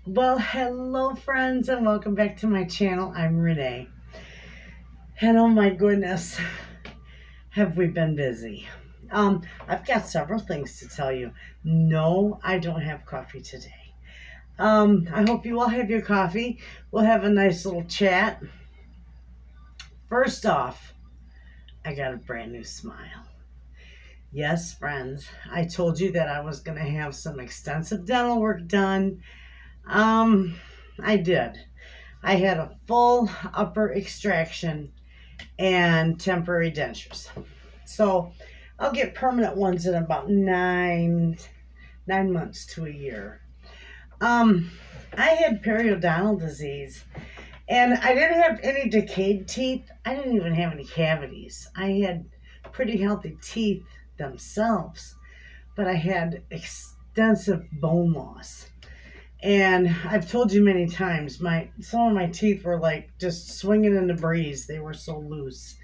Well, hello friends and welcome back to my channel. I'm Renee. And oh my goodness, have we been busy. I've got several things to tell you. No, I don't have coffee today. I hope you all have your coffee. We'll have a nice little chat. First off, I got a brand new smile. Yes, friends, I told you that I was going to have some extensive dental work done. I did. I had a full upper extraction and temporary dentures. So I'll get permanent ones in about nine months to a year. I had periodontal disease and I didn't have any decayed teeth. I didn't even have any cavities. I had pretty healthy teeth themselves, but I had extensive bone loss. And I've told you many times, some of my teeth were like just swinging in the breeze. They were so loose.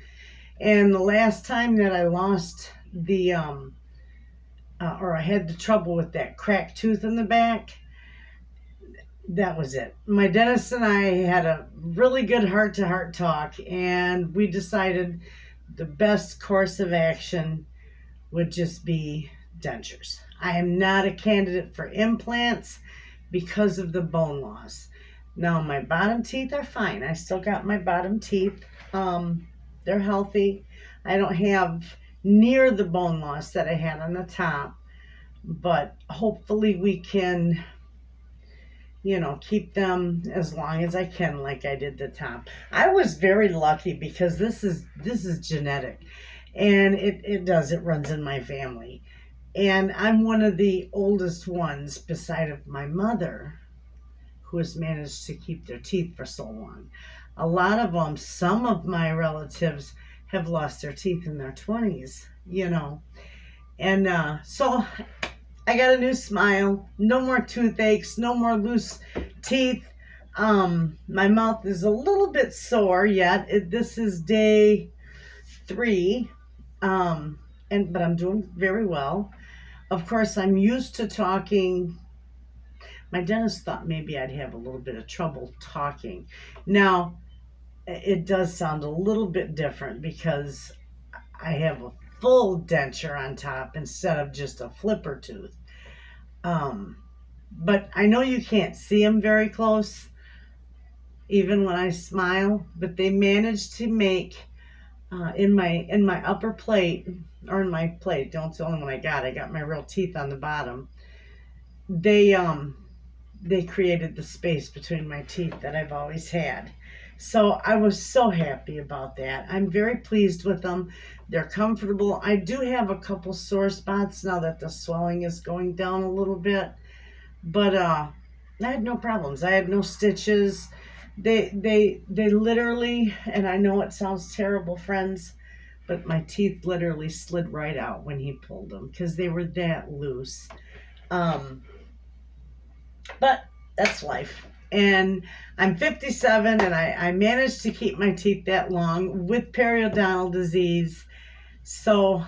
And the last time that I lost or I had the trouble with that cracked tooth in the back, that was it. My dentist and I had a really good heart-to-heart talk, and we decided the best course of action would just be dentures. I am not a candidate for implants because of the bone loss. Now, my bottom teeth are fine. I still got my bottom teeth. They're healthy. I don't have near the bone loss that I had on the top, but hopefully we can, keep them as long as I can like I did the top. I was very lucky because this is genetic, and it runs in my family. And I'm one of the oldest ones beside of my mother who has managed to keep their teeth for so long. A lot of them, some of my relatives have lost their teeth in their 20s, And so I got a new smile, no more toothaches, no more loose teeth. My mouth is a little bit sore yet. This is day 3, but I'm doing very well. Of course, I'm used to talking. My dentist thought maybe I'd have a little bit of trouble talking. Now, it does sound a little bit different because I have a full denture on top instead of just a flipper tooth. But I know you can't see them very close, even when I smile, but they managed to make in my upper plate, or in my plate, don't tell them what I got my real teeth on the bottom. They created the space between my teeth that I've always had. So I was so happy about that. I'm very pleased with them. They're comfortable. I do have a couple sore spots now that the swelling is going down a little bit, but I had no problems. I had no stitches. They literally, and I know it sounds terrible, friends, but my teeth literally slid right out when he pulled them because they were that loose. But that's life. And I'm 57 and I managed to keep my teeth that long with periodontal disease. So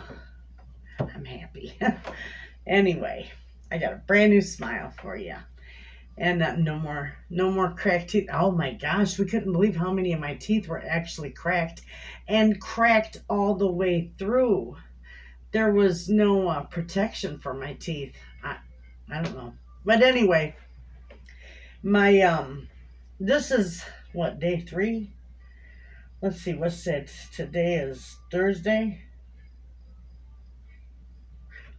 I'm happy. Anyway, I got a brand new smile for you. And no more cracked teeth. Oh my gosh, we couldn't believe how many of my teeth were actually cracked, and cracked all the way through. There was no protection for my teeth. I don't know. But anyway, this is what, day 3? Let's see, what's it? Today is Thursday.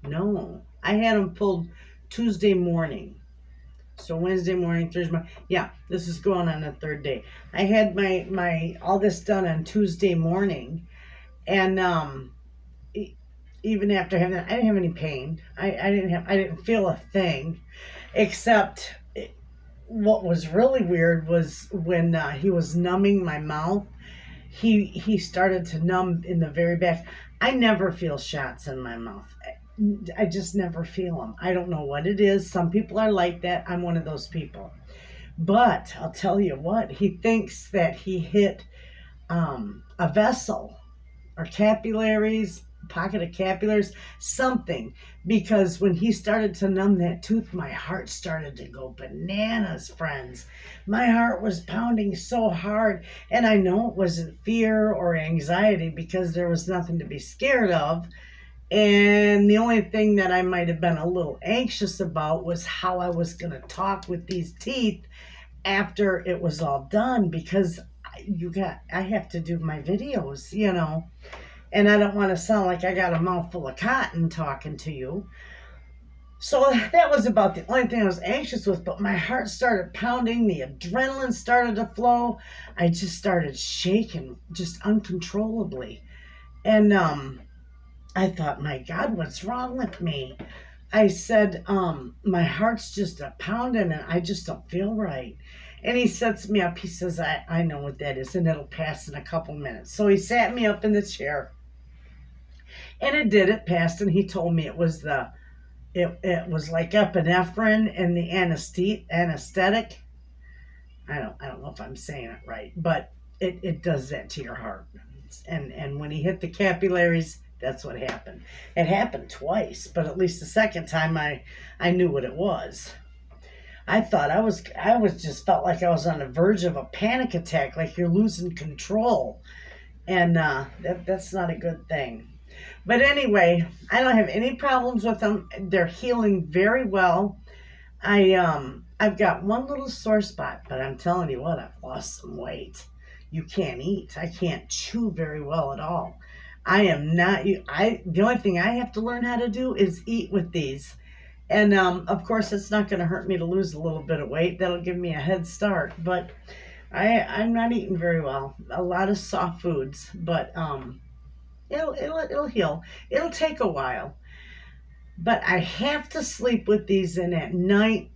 No, I had them pulled Tuesday morning. So Wednesday morning, Thursday morning. Yeah, this is going on the 3rd day. I had my all this done on Tuesday morning, and even after having that, I didn't have any pain. I didn't feel a thing, except what was really weird was when he was numbing my mouth. He started to numb in the very back. I never feel shots in my mouth. I just never feel them. I don't know what it is. Some people are like that. I'm one of those people. But I'll tell you what, he thinks that he hit a vessel or capillaries, pocket of capillaries, something. Because when he started to numb that tooth, my heart started to go bananas, friends. My heart was pounding so hard. And I know it wasn't fear or anxiety because there was nothing to be scared of. And the only thing that I might have been a little anxious about was how I was going to talk with these teeth after it was all done, because I have to do my videos, and I don't want to sound like I got a mouthful of cotton talking to you. So that was about the only thing I was anxious with, but my heart started pounding, the adrenaline started to flow. I just started shaking just uncontrollably. And I thought, my God, what's wrong with me? I said, my heart's just a pounding and I just don't feel right. And he sets me up. He says, I know what that is, and it'll pass in a couple minutes. So he sat me up in the chair, and it passed, and he told me it was it was like epinephrine and the anesthetic. I don't know if I'm saying it right, but it does that to your heart. And when he hit the capillaries, that's what happened. It happened twice, but at least the second time I knew what it was. I thought I was just felt like I was on the verge of a panic attack, like you're losing control. And that's not a good thing. But anyway, I don't have any problems with them. They're healing very well. I've got one little sore spot, but I'm telling you what, I've lost some weight. You can't eat. I can't chew very well at all. I am not. The only thing I have to learn how to do is eat with these. And, of course, it's not going to hurt me to lose a little bit of weight. That'll give me a head start. But I'm not eating very well. A lot of soft foods. But it'll heal. It'll take a while. But I have to sleep with these in at night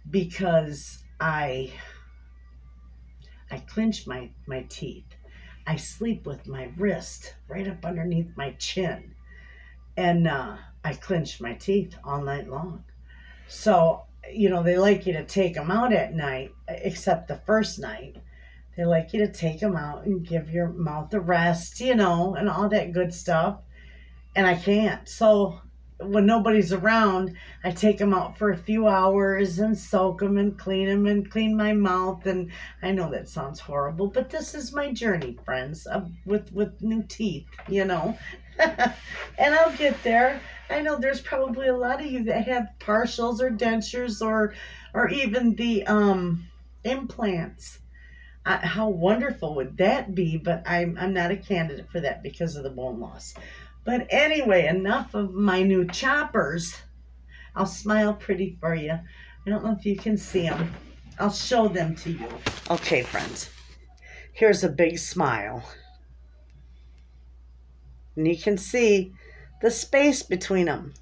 because I clench my teeth. I sleep with my wrist right up underneath my chin. And I clench my teeth all night long. So, they like you to take them out at night, except the first night. They like you to take them out and give your mouth a rest, and all that good stuff. And I can't. So when nobody's around, I take them out for a few hours and soak them and clean my mouth. And I know that sounds horrible, but this is my journey, friends, with new teeth, And I'll get there. I know there's probably a lot of you that have partials or dentures or even the implants. How wonderful would that be? But I'm not a candidate for that because of the bone loss. But anyway, enough of my new choppers. I'll smile pretty for you. I don't know if you can see them. I'll show them to you. Okay, friends. Here's a big smile. And you can see the space between them.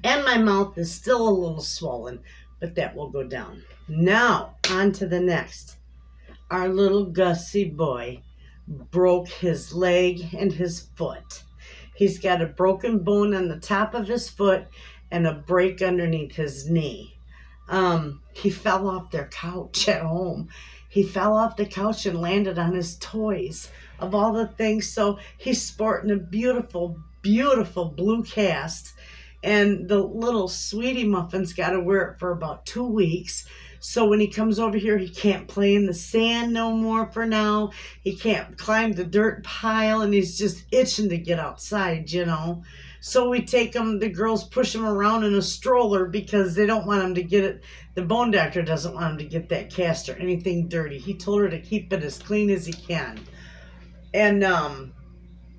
And my mouth is still a little swollen, but that will go down. Now, on to the next. Our little Gussie boy broke his leg and his foot. He's got a broken bone on the top of his foot and a break underneath his knee. He fell off their couch at home. He fell off the couch and landed on his toys, of all the things. So he's sporting a beautiful, beautiful blue cast. And the little sweetie muffin's got to wear it for about 2 weeks. So when he comes over here, he can't play in the sand no more for now. He can't climb the dirt pile, and he's just itching to get outside, So we take him, the girls push him around in a stroller because they don't want him to get it. The bone doctor doesn't want him to get that cast or anything dirty. He told her to keep it as clean as he can. And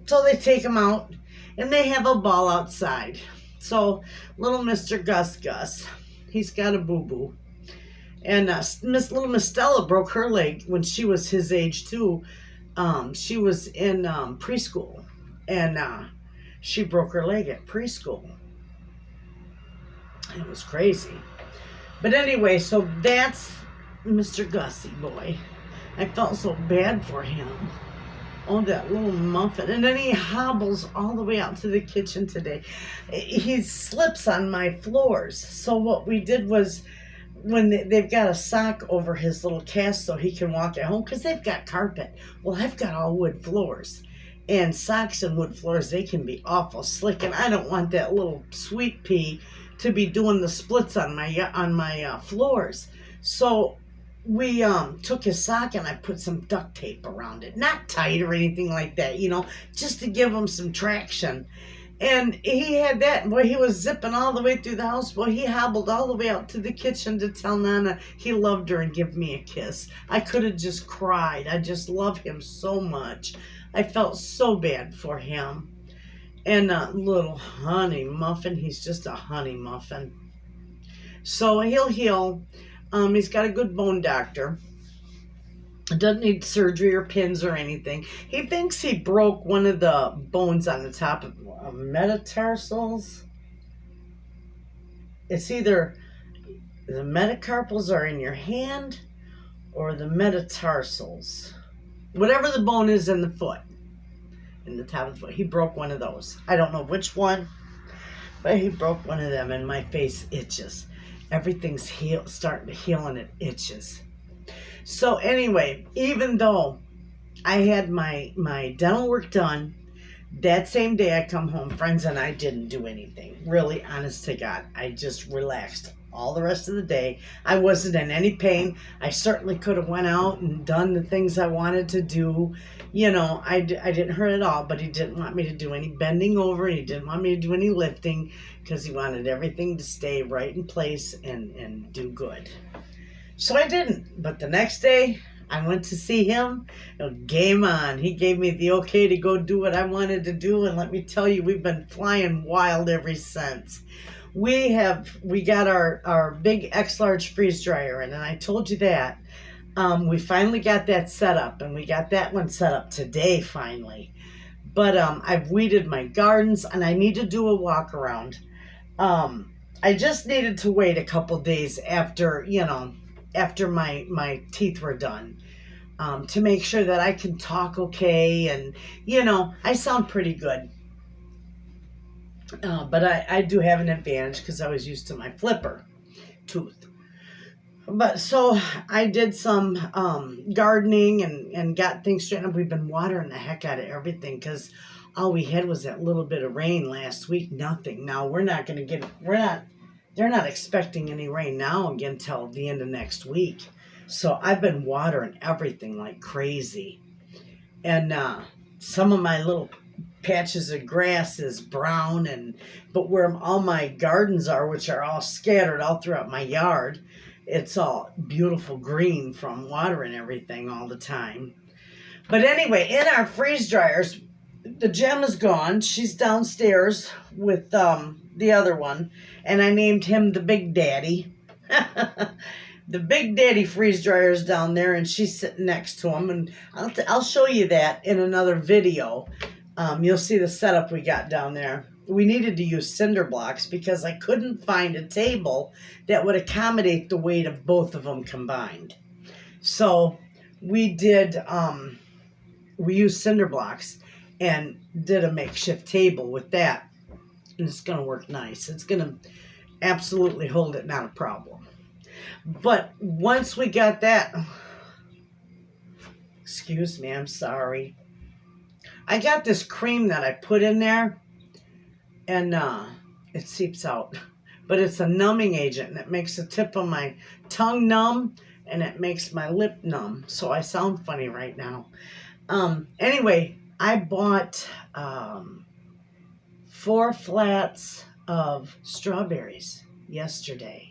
so they take him out, and they have a ball outside. So little Mr. Gus, he's got a boo-boo. And little Miss Stella broke her leg when she was his age too. She was in preschool, and she broke her leg at preschool. It was crazy. But anyway, so that's Mr. Gussie boy. I felt so bad for him. Oh, that little muffin. And then he hobbles all the way out to the kitchen today. He slips on my floors. So what we did was when they've got a sock over his little cast so he can walk at home, because they've got carpet. Well, I've got all wood floors. And socks and wood floors, they can be awful slick. And I don't want that little sweet pea to be doing the splits on my floors. So we took his sock and I put some duct tape around it. Not tight or anything like that, just to give him some traction. And he had that. Boy, he was zipping all the way through the house. Boy, he hobbled all the way out to the kitchen to tell Nana he loved her and give me a kiss. I could have just cried. I just love him so much. I felt so bad for him. And little honey muffin, he's just a honey muffin. So he'll heal. He's got a good bone doctor. Doesn't need surgery or pins or anything. He thinks he broke one of the bones on the top of metatarsals. It's either the metacarpals are in your hand or the metatarsals. Whatever the bone is in the foot, in the top of the foot. He broke one of those. I don't know which one, but he broke one of them, and my face itches. Everything's starting to heal and it itches. So anyway, even though I had my dental work done, that same day I come home, friends, and I didn't do anything. Really, honest to God. I just relaxed all the rest of the day. I wasn't in any pain. I certainly could have went out and done the things I wanted to do. I didn't hurt at all, but he didn't want me to do any bending over. He didn't want me to do any lifting because he wanted everything to stay right in place and do good. So I didn't. But the next day, I went to see him. Game on. He gave me the okay to go do what I wanted to do. And let me tell you, we've been flying wild ever since. We got our big X-large freeze dryer in, and I told you that. We finally got that set up, and we got that one set up today finally. But I've weeded my gardens, and I need to do a walk around. I just needed to wait a couple days after my teeth were done, to make sure that I can talk okay, and I sound pretty good. But I do have an advantage because I was used to my flipper tooth. But so I did some gardening and got things straightened up. We've been watering the heck out of everything because all we had was that little bit of rain last week. Nothing. Now they're not expecting any rain now again till the end of next week. So I've been watering everything like crazy. And some of my little patches of grass is brown, but where all my gardens are, which are all scattered all throughout my yard, it's all beautiful green from watering everything all the time. But anyway, in our freeze dryers, the gem is gone. She's downstairs with the other one, and I named him the Big Daddy. The Big Daddy freeze dryer is down there, and she's sitting next to him, and I'll show you that in another video. You'll see the setup we got down there. We needed to use cinder blocks because I couldn't find a table that would accommodate the weight of both of them combined. So we used cinder blocks and did a makeshift table with that. And it's going to work nice. It's going to absolutely hold it, not a problem. But once we got that, excuse me, I'm sorry. I got this cream that I put in there, and it seeps out. But it's a numbing agent, and it makes the tip of my tongue numb, and it makes my lip numb. So I sound funny right now. Anyway, I bought 4 flats of strawberries yesterday.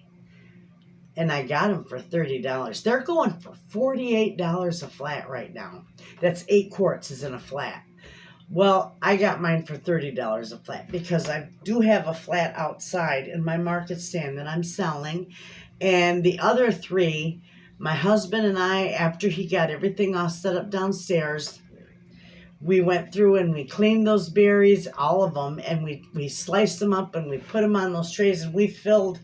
And I got them for $30. They're going for $48 a flat right now. That's 8 quarts is in a flat. Well, I got mine for $30 a flat because I do have a flat outside in my market stand that I'm selling. And the other 3, my husband and I, after he got everything all set up downstairs, we went through and we cleaned those berries, all of them, and we sliced them up and we put them on those trays, and we filled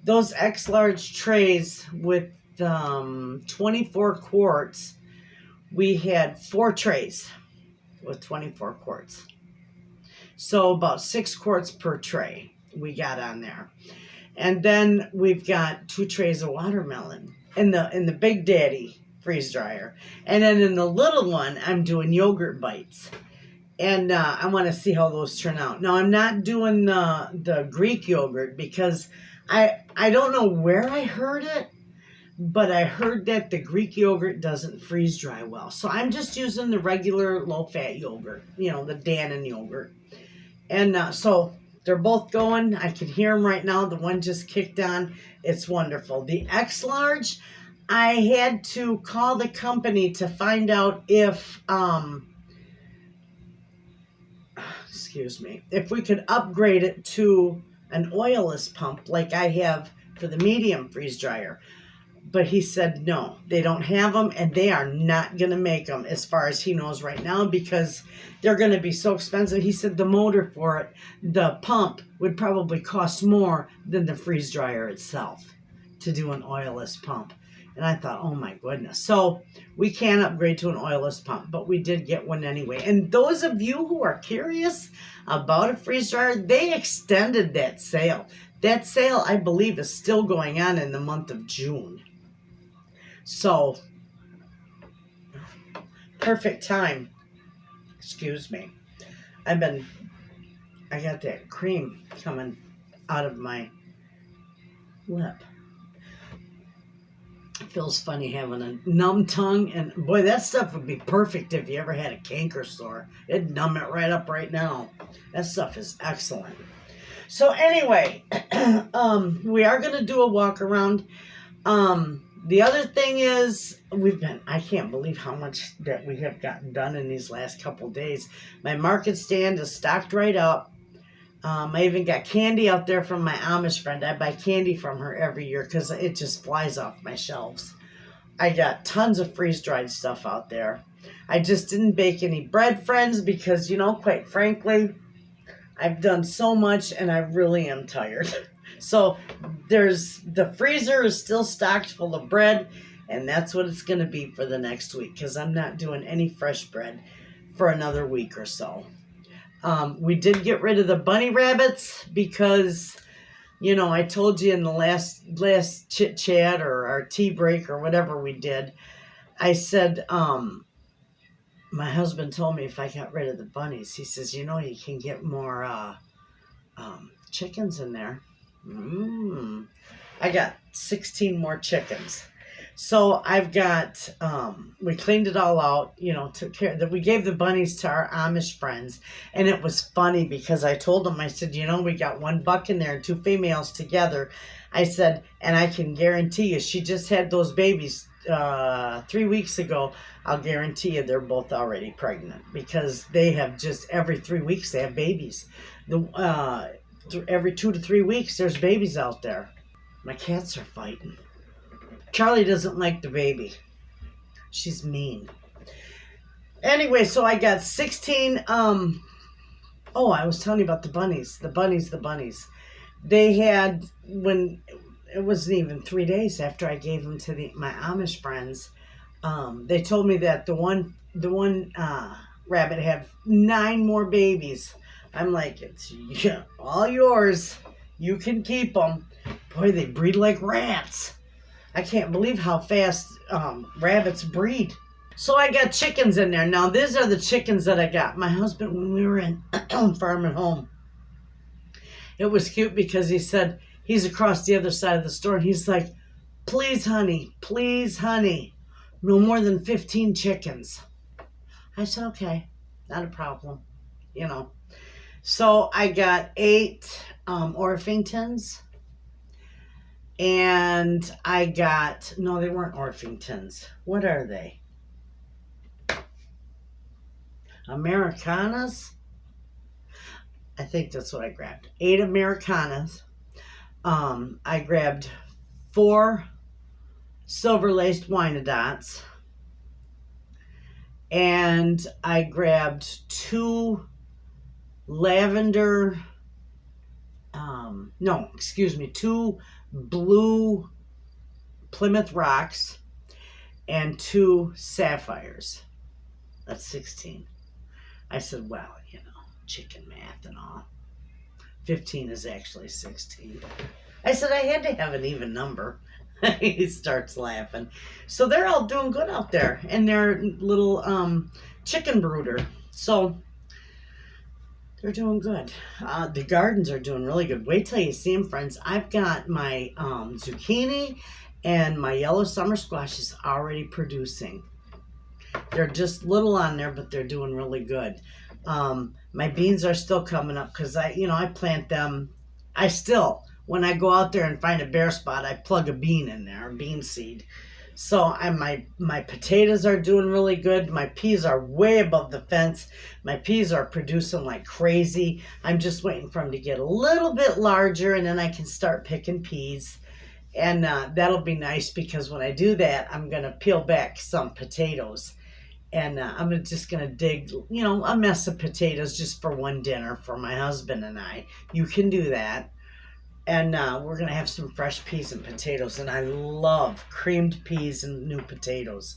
those X-large trays with 24 quarts. We had 4 trays with 24 quarts. So about 6 quarts per tray we got on there. And then we've got 2 trays of watermelon in the Big Daddy freeze dryer. And then in the little one, I'm doing yogurt bites. And I want to see how those turn out. Now, I'm not doing the Greek yogurt because I don't know where I heard it, but I heard that the Greek yogurt doesn't freeze dry well. So I'm just using the regular low-fat yogurt, the Dannon yogurt. And so they're both going. I can hear them right now. The one just kicked on. It's wonderful. The X-Large, I had to call the company to find out if, if we could upgrade it to an oilless pump like I have for the medium freeze dryer. But he said no, they don't have them, and they are not going to make them as far as he knows right now because they're going to be so expensive. He said the motor for it, the pump, would probably cost more than the freeze dryer itself to do an oilless pump. And I thought, oh my goodness. So we can't upgrade to an oilless pump, but we did get one anyway. And those of you who are curious about a freeze dryer, they extended that sale. That sale, I believe, is still going on in the month of June. So, perfect time. Excuse me. I got that cream coming out of my lip. It feels funny having a numb tongue, and boy, that stuff would be perfect if you ever had a canker sore. It'd numb it right up right now. That stuff is excellent. So anyway, we are going to do a walk around. The other thing is, I can't believe how much that we have gotten done in these last couple of days. My market stand is stocked right up. I even got candy out there from my Amish friend. I buy candy from her every year because it just flies off my shelves. I got tons of freeze-dried stuff out there. I just didn't bake any bread, friends, because, quite frankly, I've done so much and I really am tired. So the freezer is still stocked full of bread, and that's what it's going to be for the next week because I'm not doing any fresh bread for another week or so. We did get rid of the bunny rabbits because, I told you in the last chit chat or our tea break or whatever we did, I said, my husband told me if I got rid of the bunnies, he says, you can get more chickens in there. I got 16 more chickens. So I've got, we cleaned it all out, took care that we gave the bunnies to our Amish friends. And it was funny because I told them, I said, we got 1 buck in there and 2 females together. I said, and I can guarantee you, she just had those babies 3 weeks ago. I'll guarantee you they're both already pregnant because they have just every 3 weeks they have babies. Every 2 to 3 weeks there's babies out there. My cats are fighting. Charlie doesn't like the baby. She's mean. Anyway, so I got 16. I was telling you about the bunnies. The bunnies. They had, when it wasn't even 3 days after I gave them to my Amish friends, they told me that the one rabbit had 9 more babies. I'm like, it's all yours. You can keep them. Boy, they breed like rats. I can't believe how fast rabbits breed. So I got chickens in there. Now, these are the chickens that I got. My husband, when we were in Farm and Home, it was cute because he said, he's across the other side of the store, and he's like, please, honey, no more than 15 chickens. I said, okay, not a problem, So I got 8 Orpingtons. And I got, no, they weren't Orpingtons. What are they? Americanas? I think that's what I grabbed. 8 Americanas. I grabbed 4 silver-laced Wyandottes. And I grabbed 2 lavender, 2 blue Plymouth Rocks and 2 sapphires. That's 16. I said, well, chicken math and all. 15 is actually 16. I said, I had to have an even number. He starts laughing. So they're all doing good out there in their little chicken brooder. So they're doing good. The gardens are doing really good. Wait till you see them, friends. I've got my zucchini and my yellow summer squash is already producing. They're just little on there, but they're doing really good. My beans are still coming up because I plant them. When I go out there and find a bare spot, I plug a bean in there, a bean seed. So my potatoes are doing really good. My peas are way above the fence. My peas are producing like crazy. I'm just waiting for them to get a little bit larger, and then I can start picking peas. And that'll be nice because when I do that, I'm going to peel back some potatoes. And I'm just going to dig, a mess of potatoes just for one dinner for my husband and I. You can do that. And we're going to have some fresh peas and potatoes. And I love creamed peas and new potatoes,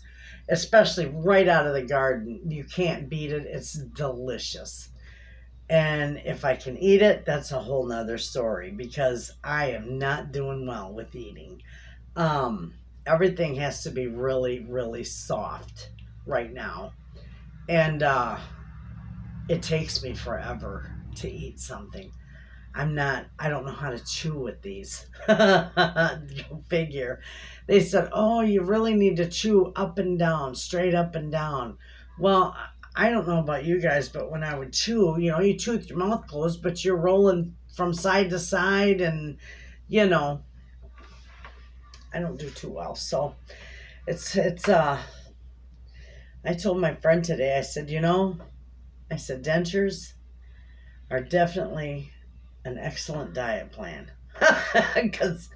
especially right out of the garden. You can't beat it. It's delicious. And if I can eat it, that's a whole nother story because I am not doing well with eating. Everything has to be really, really soft right now. And it takes me forever to eat something. I don't know how to chew with these. Go figure. They said, oh, you really need to chew up and down, straight up and down. Well, I don't know about you guys, but when I would chew, you chew with your mouth closed, but you're rolling from side to side and, I don't do too well. So I told my friend today, I said, dentures are definitely an excellent diet plan because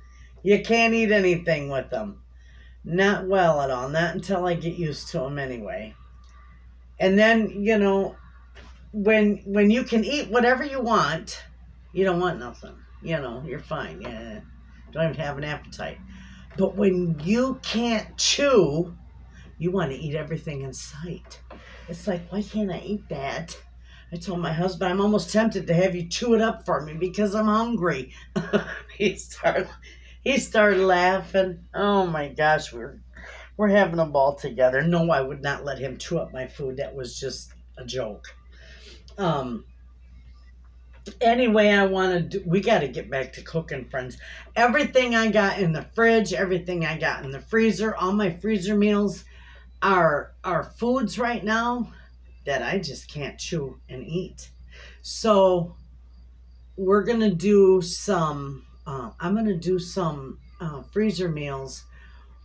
you can't eat anything with them. Not well at all. Not until I get used to them anyway. And then, when you can eat whatever you want, you don't want nothing. You're fine. Yeah, don't even have an appetite. But when you can't chew, you want to eat everything in sight. It's like, why can't I eat that? I told my husband, I'm almost tempted to have you chew it up for me because I'm hungry. He started laughing. Oh my gosh, we're having a ball together. No, I would not let him chew up my food. That was just a joke. Anyway, we got to get back to cooking, friends. Everything I got in the fridge, everything I got in the freezer, all my freezer meals are foods right now that I just can't chew and eat. So we're going to do some, I'm going to do some freezer meals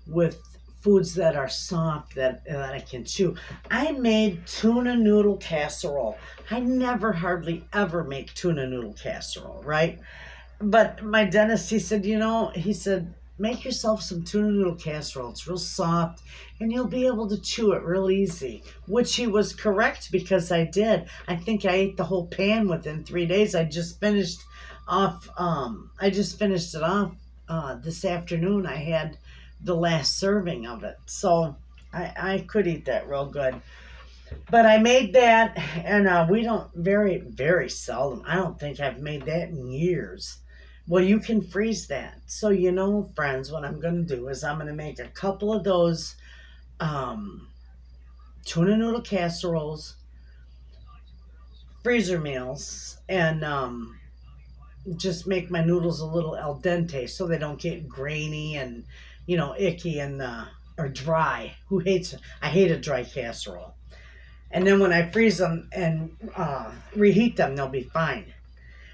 with foods that are soft that I can chew. I made tuna noodle casserole. I never hardly ever make tuna noodle casserole, right? But my dentist, he said, make yourself some tuna noodle casserole. It's real soft and you'll be able to chew it real easy, which he was correct because I did. I think I ate the whole pan within 3 days. I just finished it off this afternoon. I had the last serving of it. So I could eat that real good. But I made that, and we don't very, very seldom. I don't think I've made that in years. Well, you can freeze that. So, friends, what I'm going to do is I'm going to make a couple of those tuna noodle casseroles, freezer meals, and just make my noodles a little al dente so they don't get grainy and, icky and or dry. I hate a dry casserole. And then when I freeze them and reheat them, they'll be fine.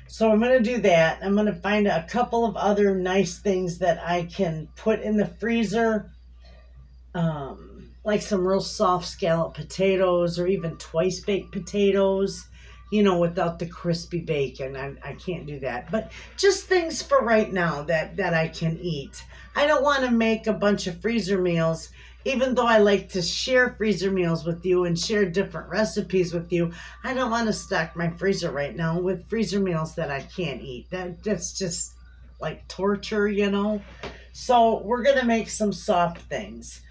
So I'm going to do that. I'm going to find a couple of other nice things that I can put in the freezer, like some real soft scalloped potatoes or even twice baked potatoes, without the crispy bacon. I can't do that. But just things for right now that I can eat. I don't want to make a bunch of freezer meals. Even though I like to share freezer meals with you and share different recipes with you, I don't want to stock my freezer right now with freezer meals that I can't eat. That's just like torture, So we're going to make some soft things.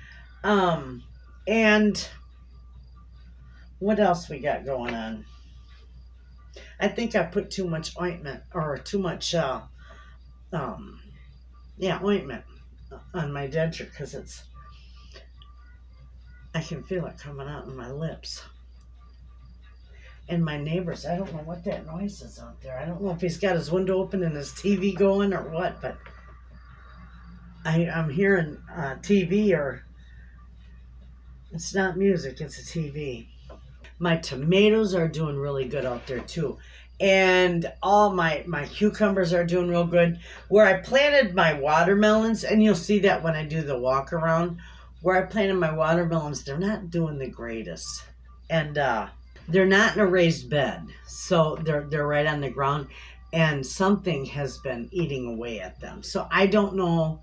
And what else we got going on? I think I put too much ointment or too much yeah, ointment on my denture because I can feel it coming out in my lips. And my neighbors, I don't know what that noise is out there. I don't know if he's got his window open and his TV going or what, but I'm hearing TV, or it's not music, it's a TV. My tomatoes are doing really good out there too. And all my cucumbers are doing real good. Where I planted my watermelons, and you'll see that when I do the walk around, where I planted my watermelons, they're not doing the greatest. And they're not in a raised bed. So they're right on the ground. And something has been eating away at them. So I don't know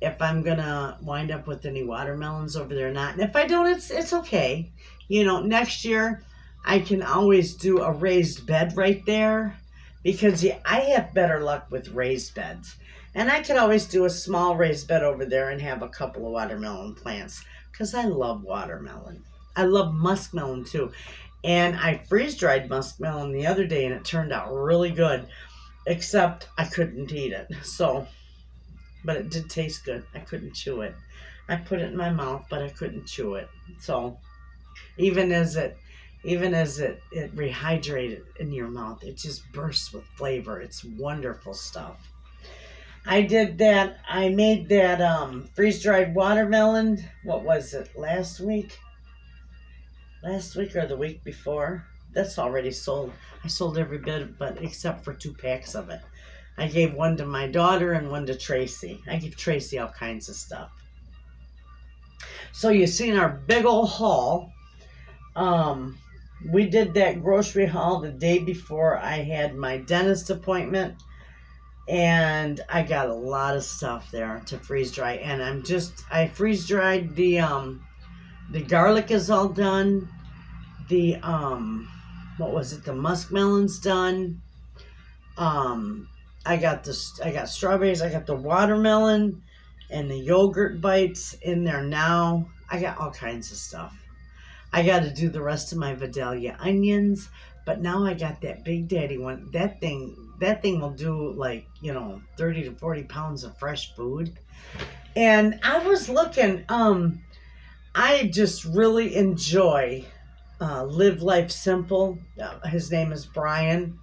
if I'm gonna wind up with any watermelons over there or not. And if I don't, it's okay. You know, next year I can always do a raised bed right there, because I have better luck with raised beds. And I could always do a small raised bed over there and have a couple of watermelon plants, because I love watermelon. I love muskmelon too. And I freeze-dried muskmelon the other day and it turned out really good, except I couldn't eat it. So, but it did taste good. I couldn't chew it. I put it in my mouth, but I couldn't chew it. So, even as it rehydrated in your mouth, it just bursts with flavor. It's wonderful stuff. I did that. I made that freeze-dried watermelon. What was it? Last week or the week before? That's already sold. I sold every bit, but except for 2 packs of it. I gave one to my daughter and one to Tracy. I give Tracy all kinds of stuff. So you've seen our big old haul. We did that grocery haul the day before I had my dentist appointment. And I got a lot of stuff there to freeze dry. And I freeze dried the garlic is all done. The, what was it? The muskmelon's done. I got strawberries. I got the watermelon and the yogurt bites in there now. I got all kinds of stuff. I got to do the rest of my Vidalia onions, but now I got that Big Daddy one. That thing will do 30 to 40 pounds of fresh food. And I was looking, I just really enjoy Live Life Simple. His name is Brian.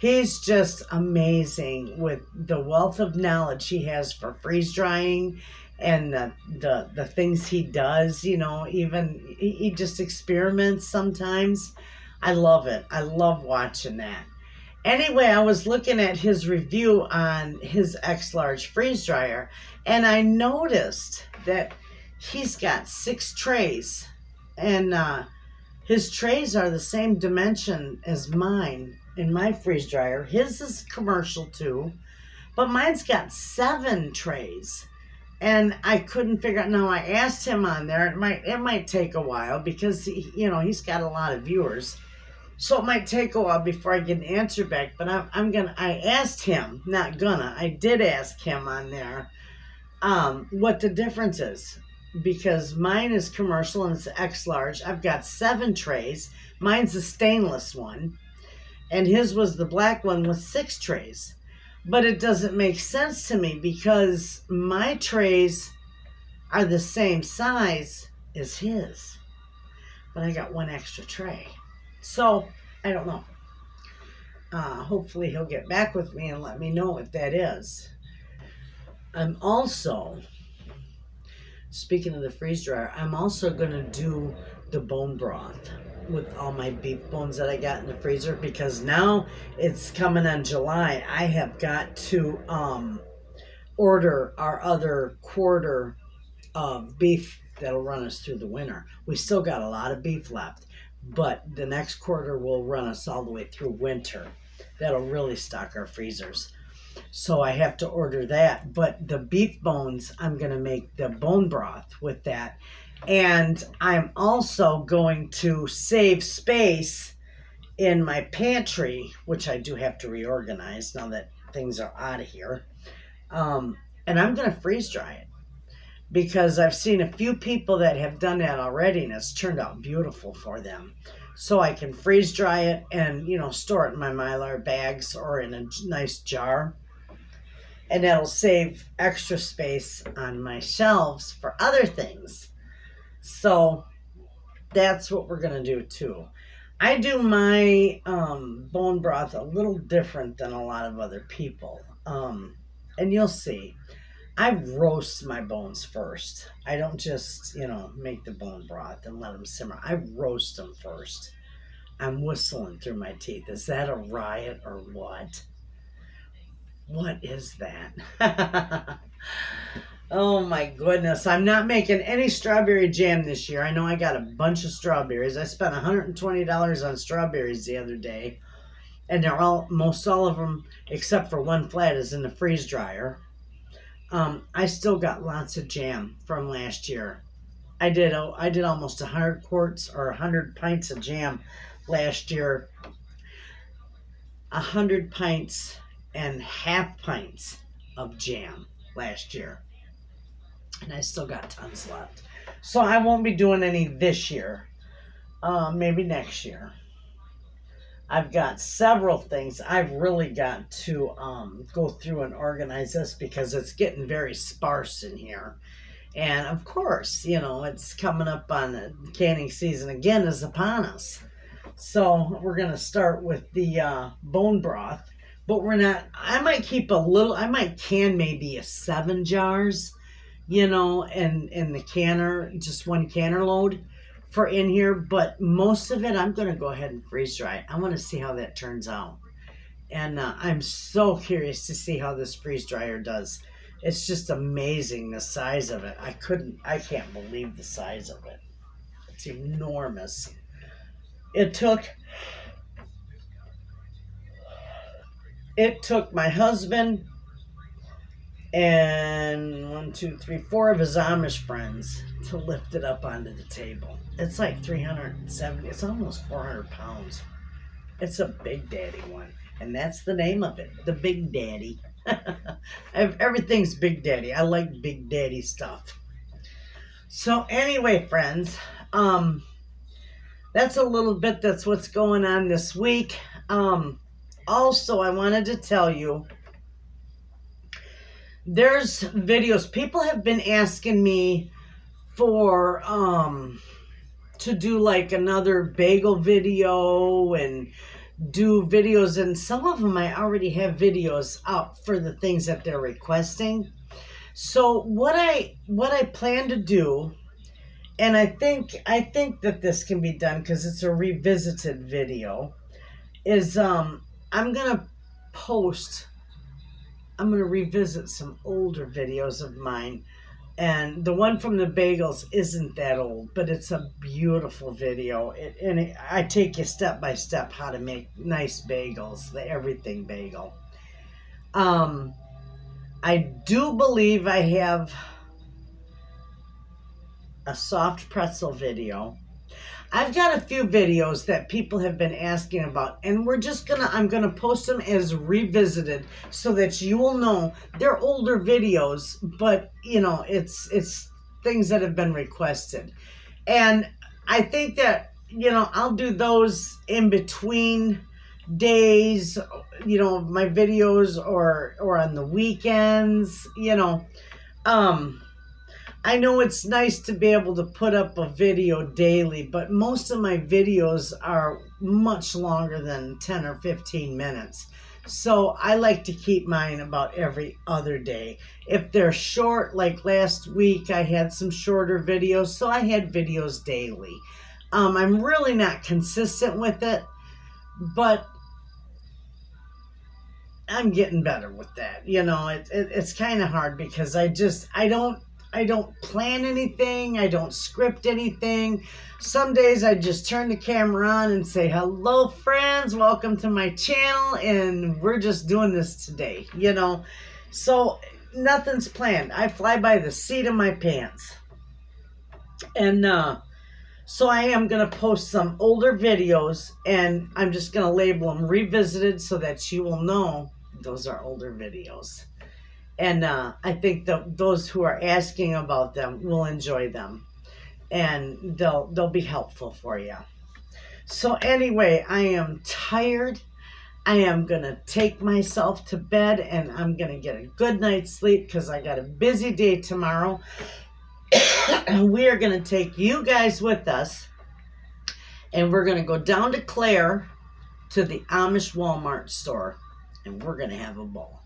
He's just amazing with the wealth of knowledge he has for freeze drying and the things he does. Even he just experiments sometimes. I love it. I love watching that. Anyway, I was looking at his review on his X-Large freeze dryer, and I noticed that he's got 6 trays, and his trays are the same dimension as mine in my freeze dryer. His is commercial too, but mine's got 7 trays. And I couldn't figure out. Now I asked him on there. It might take a while because he's got a lot of viewers, so it might take a while before I get an answer back. But I asked him, I did ask him on there, what the difference is, because mine is commercial and it's X-Large. I've got 7 trays. Mine's a stainless one, and his was the black one with 6 trays. But it doesn't make sense to me because my trays are the same size as his. But I got 1 extra tray. So, I don't know. Hopefully he'll get back with me and let me know what that is. I'm also, speaking of the freeze dryer, I'm also going to do the bone broth with all my beef bones that I got in the freezer, because now it's coming on July. I have got to order our other quarter of beef that'll run us through the winter. We still got a lot of beef left, but the next quarter will run us all the way through winter. That'll really stock our freezers. So I have to order that. But the beef bones, I'm going to make the bone broth with that. And I'm also going to save space in my pantry, which I do have to reorganize now that things are out of here. And I'm going to freeze dry it, because I've seen a few people that have done that already, and it's turned out beautiful for them. So I can freeze dry it and, store it in my Mylar bags or in a nice jar. And that'll save extra space on my shelves for other things. So that's what we're going to do too. I do my bone broth a little different than a lot of other people. And you'll see. I roast my bones first. I don't just, make the bone broth and let them simmer. I roast them first. I'm whistling through my teeth. Is that a riot or what? What is that? Oh my goodness. I'm not making any strawberry jam this year. I know I got a bunch of strawberries. I spent $120 on strawberries the other day. And most all of them, except for one flat, is in the freeze dryer. I still got lots of jam from last year. I did almost 100 quarts or 100 pints of jam last year. 100 pints and half pints of jam last year. And I still got tons left. So I won't be doing any this year. Maybe next year. I've got several things. I've really got to go through and organize this because it's getting very sparse in here. And of course, it's coming up on the canning season again is upon us. So we're going to start with the bone broth. But I might can maybe 7 jars, in the canner, just one canner load for in here, but most of it I'm going to go ahead and freeze dry. I want to see how that turns out. And I'm so curious to see how this freeze dryer does. It's just amazing the size of it. I can't believe the size of it. It's enormous. It took my husband and 1, 2, 3, 4 of his Amish friends to lift it up onto the table. It's like 370, it's almost 400 pounds. It's a Big Daddy one. And that's the name of it, the Big Daddy. Everything's Big Daddy. I like Big Daddy stuff. So anyway, friends, that's a little bit, that's what's going on this week. Also, I wanted to tell you, there's videos. People have been asking me for to do like another bagel video and do videos, and some of them I already have videos up for the things that they're requesting. So what I plan to do, and I think that this can be done because it's a revisited video, is I'm gonna revisit some older videos of mine. And the one from the bagels isn't that old, but it's a beautiful video. I take you step by step how to make nice bagels, the everything bagel. I do believe I have a soft pretzel video. I've got a few videos that people have been asking about, and I'm gonna post them as revisited so that you will know they're older videos, but it's things that have been requested. And I think that, I'll do those in between days, my videos or on the weekends, I know it's nice to be able to put up a video daily, but most of my videos are much longer than 10 or 15 minutes. So I like to keep mine about every other day. If they're short, like last week, I had some shorter videos, so I had videos daily. I'm really not consistent with it, but I'm getting better with that. It's kind of hard because I don't plan anything. I don't script anything. Some days I just turn the camera on and say, hello, friends, welcome to my channel, and we're just doing this today, So nothing's planned. I fly by the seat of my pants. And so I am going to post some older videos, and I'm just going to label them revisited so that you will know those are older videos. And I think that those who are asking about them will enjoy them, and they'll be helpful for you. So anyway, I am tired. I am going to take myself to bed and I'm going to get a good night's sleep because I got a busy day tomorrow. And we are going to take you guys with us. And we're going to go down to Claire to the Amish Walmart store. And we're going to have a ball.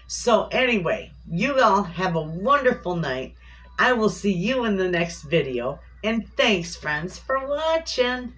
So anyway, you all have a wonderful night. I will see you in the next video. And thanks, friends, for watching.